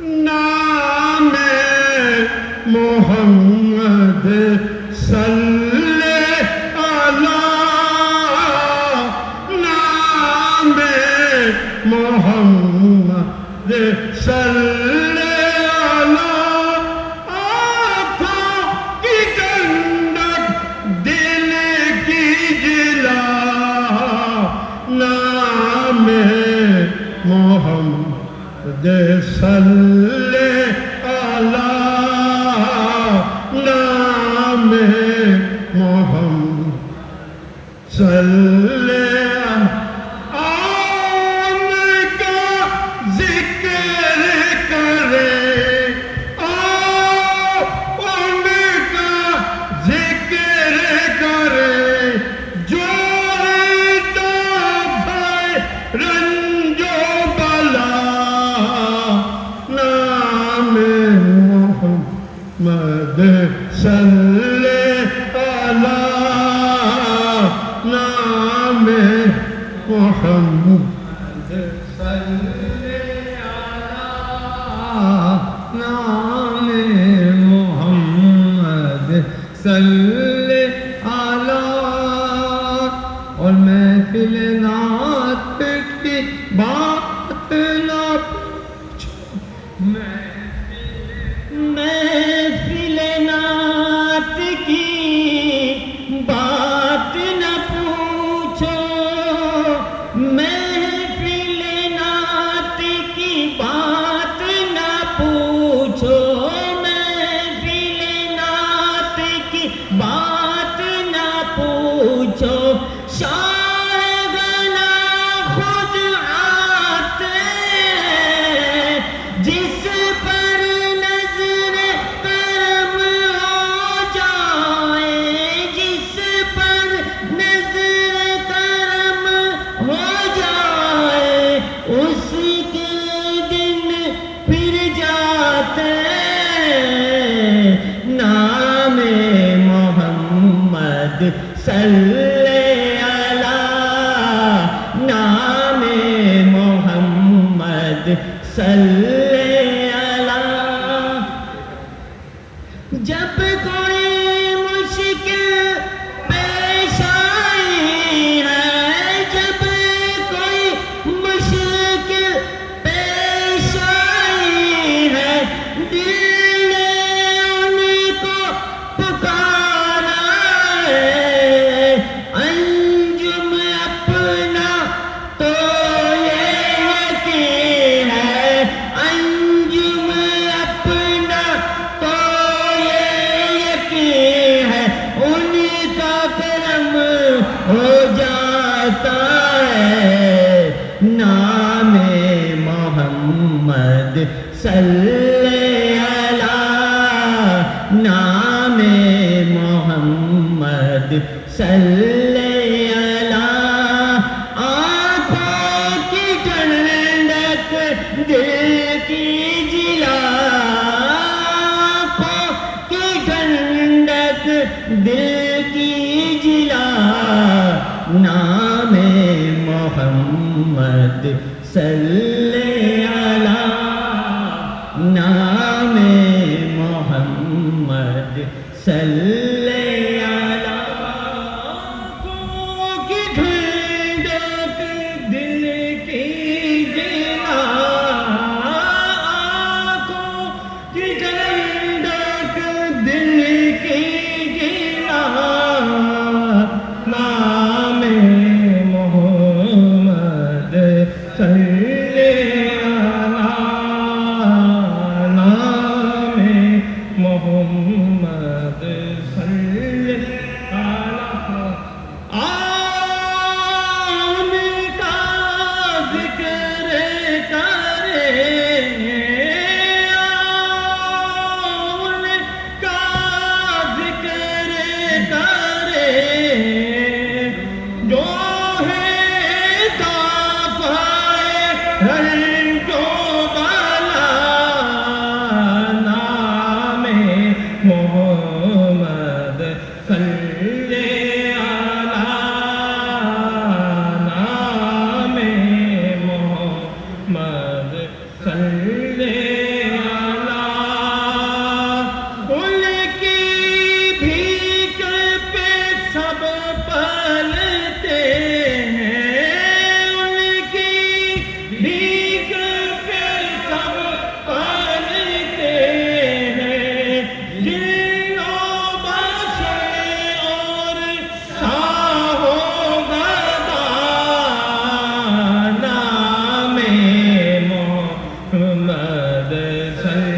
نام محمد صلی علی نام محمد صلی علی آنکھوں کی ٹھنڈک دل کی جلا نام محمد صلی علی نام محمد صلی آن کا ذکر کرے ان کا ذکر کرے جو رنج و بلا نام محمد صلی علی نام محمد صلی علی نام محمد صلی علی اور محفل نعت کی بات نہ پوچھو محفل نعت کی بات نہ پوچھو محفل نعت کی بات نہ پوچھو محفل نعت کی بات نہ پوچھو شاہدنا خود آتے جس پر نظر کرم ہو جائے جس پر نظر کرم ہو جائے اس کے دن پھر جاتے نام محمد صلی علی نام محمد صلی علی جب کوئی مشکل پیش آئی ہے جب کوئی مشکل پیش آئی ہے دل نے ان کو پکارا ہے انجم اپنا تو یہ یقین ہے انجم اپنا تو یہ یقین ہے ان کا کرم ہو جاتا ہے نام محمد صلی علی نام محمد صلی علی آنکھوں کی ٹھنڈک دل کی جلا آنکھوں کی ٹھنڈک دل کی جلا نام محمد صلی علی نام محمد صلی علی آنکھوں کی ٹھنڈک دل کی جلا آنکھوں کی ٹھنڈک دل کی جلا نام محمد صلی علی نام محمد محمد صلی